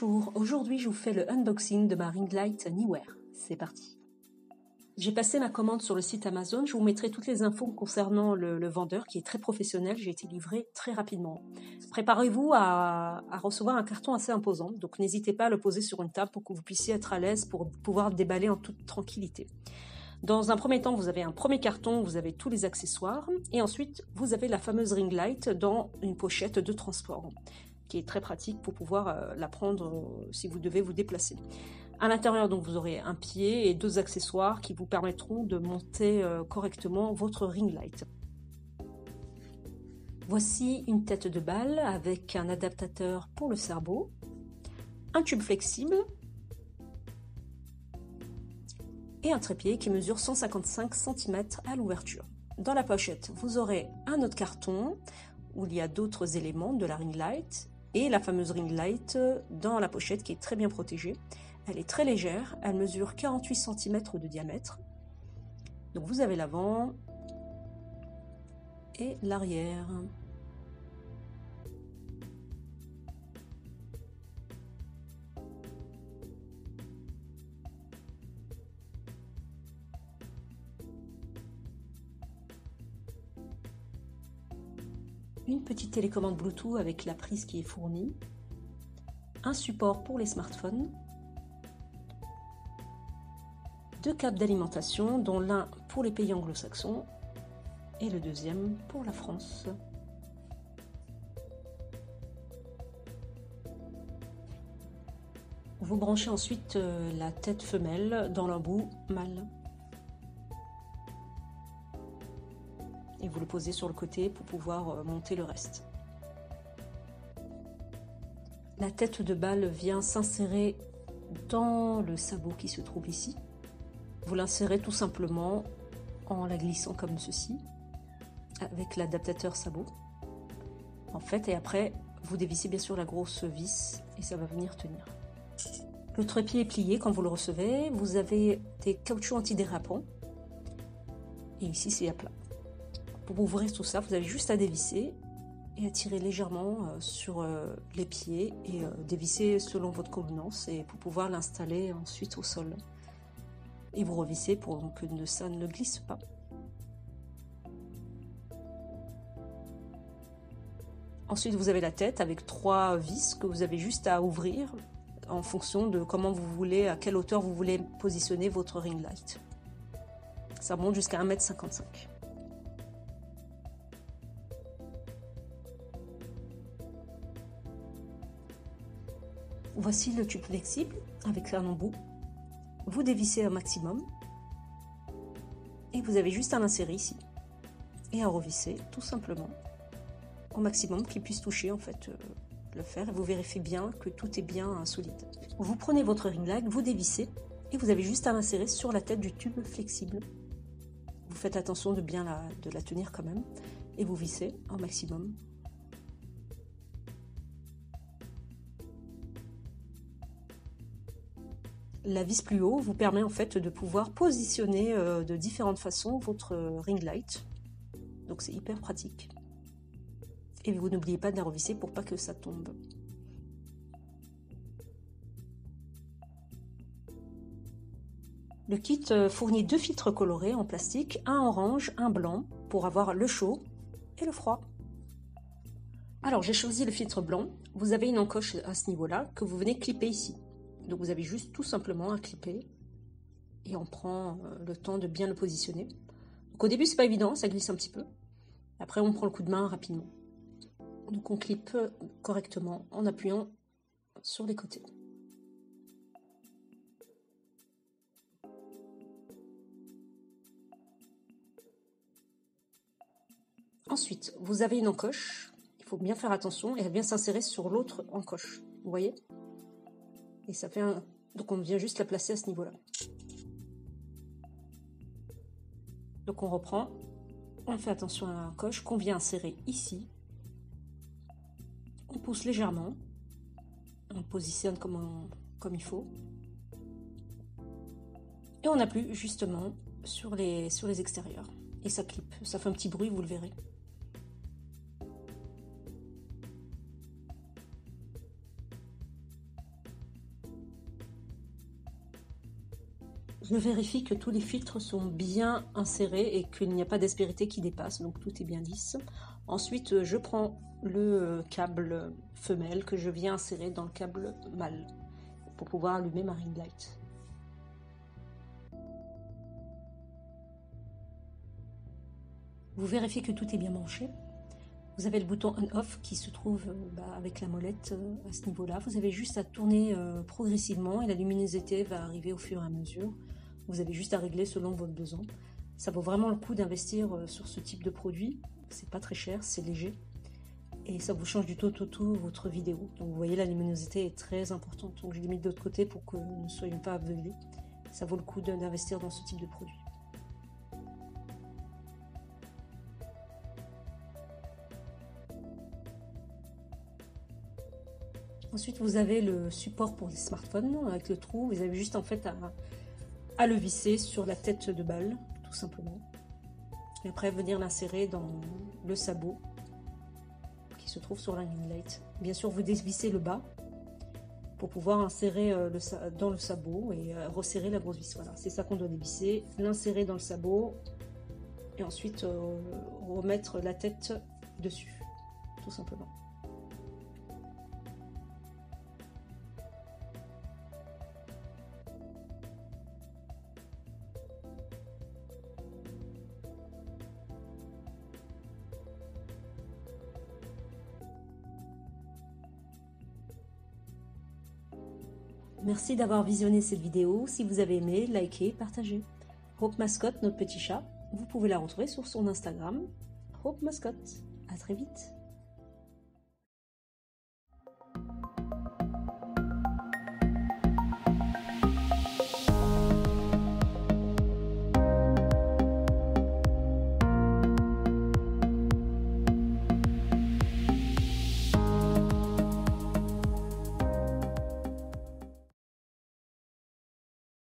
Bonjour, aujourd'hui je vous fais le unboxing de ma ring light Neewer. C'est parti. J'ai passé ma commande sur le site Amazon, je vous mettrai toutes les infos concernant le vendeur qui est très professionnel, j'ai été livré très rapidement. Préparez-vous à recevoir un carton assez imposant, donc n'hésitez pas à le poser sur une table pour que vous puissiez être à l'aise pour pouvoir le déballer en toute tranquillité. Dans un premier temps, vous avez un premier carton, vous avez tous les accessoires, et ensuite vous avez la fameuse ring light dans une pochette de transport, qui est très pratique pour pouvoir la prendre si vous devez vous déplacer. À l'intérieur, donc, vous aurez un pied et deux accessoires qui vous permettront de monter correctement votre ring light. Voici une tête de balle avec un adaptateur pour le cerveau, un tube flexible et un trépied qui mesure 155 cm à l'ouverture. Dans la pochette, vous aurez un autre carton où il y a d'autres éléments de la ring light et la fameuse ring light dans la pochette qui est très bien protégée. Elle est très légère, elle mesure 48 cm de diamètre. Donc vous avez l'avant et l'arrière. Une petite télécommande Bluetooth avec la prise qui est fournie. Un support pour les smartphones. Deux câbles d'alimentation, dont l'un pour les pays anglo-saxons et le deuxième pour la France. Vous branchez ensuite la tête femelle dans l'embout mâle. Et vous le posez sur le côté pour pouvoir monter le reste. La tête de balle vient s'insérer dans le sabot qui se trouve ici. Vous l'insérez tout simplement en la glissant comme ceci, avec l'adaptateur sabot. En fait, et après, vous dévissez bien sûr la grosse vis et ça va venir tenir. Le trépied est plié quand vous le recevez. Vous avez des caoutchoucs antidérapants. Et ici, c'est à plat. Pour ouvrir tout ça, vous avez juste à dévisser et à tirer légèrement sur les pieds et dévisser selon votre convenance et pour pouvoir l'installer ensuite au sol. Et vous revissez pour que ça ne glisse pas. Ensuite, vous avez la tête avec 3 vis que vous avez juste à ouvrir en fonction de comment vous voulez, à quelle hauteur vous voulez positionner votre ring light. Ça monte jusqu'à 1,55 m. Voici le tube flexible avec un embout. Vous dévissez un maximum et vous avez juste à l'insérer ici et à revisser tout simplement au maximum qu'il puisse toucher en fait le fer et vous vérifiez bien que tout est bien solide. Vous prenez votre ring light, vous dévissez et vous avez juste à l'insérer sur la tête du tube flexible. Vous faites attention de bien de la tenir quand même et vous vissez au maximum. La vis plus haut vous permet en fait de pouvoir positionner de différentes façons votre ring light. Donc c'est hyper pratique. Et vous n'oubliez pas de la revisser pour pas que ça tombe. Le kit fournit 2 filtres colorés en plastique, un orange, un blanc, pour avoir le chaud et le froid. Alors j'ai choisi le filtre blanc. Vous avez une encoche à ce niveau-là que vous venez clipper ici. Donc vous avez juste tout simplement à clipper et on prend le temps de bien le positionner. Donc au début c'est pas évident, ça glisse un petit peu. Après on prend le coup de main rapidement. Donc on clippe correctement en appuyant sur les côtés. Ensuite vous avez une encoche, il faut bien faire attention et elle vient s'insérer sur l'autre encoche, vous voyez ? Et ça fait un... Donc on vient juste la placer à ce niveau-là. Donc on reprend, on fait attention à la coche qu'on vient insérer ici. On pousse légèrement, on positionne comme il faut. Et on appuie justement sur les extérieurs. Et ça clip, ça fait un petit bruit, vous le verrez. Je vérifie que tous les filtres sont bien insérés et qu'il n'y a pas d'aspérité qui dépasse, donc tout est bien lisse. Ensuite, je prends le câble femelle que je viens insérer dans le câble mâle pour pouvoir allumer ma ring light. Vous vérifiez que tout est bien branché. Vous avez le bouton on-off qui se trouve avec la molette à ce niveau-là. Vous avez juste à tourner progressivement et la luminosité va arriver au fur et à mesure. Vous avez juste à régler selon votre besoin. Ça vaut vraiment le coup d'investir sur ce type de produit. C'est pas très cher, c'est léger. Et ça vous change du tout votre vidéo. Donc vous voyez, la luminosité est très importante. Donc je l'ai mis de l'autre côté pour que nous ne soyons pas aveuglés. Ça vaut le coup d'investir dans ce type de produit. Ensuite, vous avez le support pour les smartphones avec le trou. Vous avez juste en fait à le visser sur la tête de balle, tout simplement. Et après, venir l'insérer dans le sabot qui se trouve sur la ring light. Bien sûr, vous dévissez le bas pour pouvoir insérer dans le sabot et resserrer la grosse vis. Voilà, c'est ça qu'on doit dévisser. L'insérer dans le sabot et ensuite remettre la tête dessus, tout simplement. Merci d'avoir visionné cette vidéo. Si vous avez aimé, likez, partagez. Hope Mascot, notre petit chat, vous pouvez la retrouver sur son Instagram, Hope Mascot. À très vite.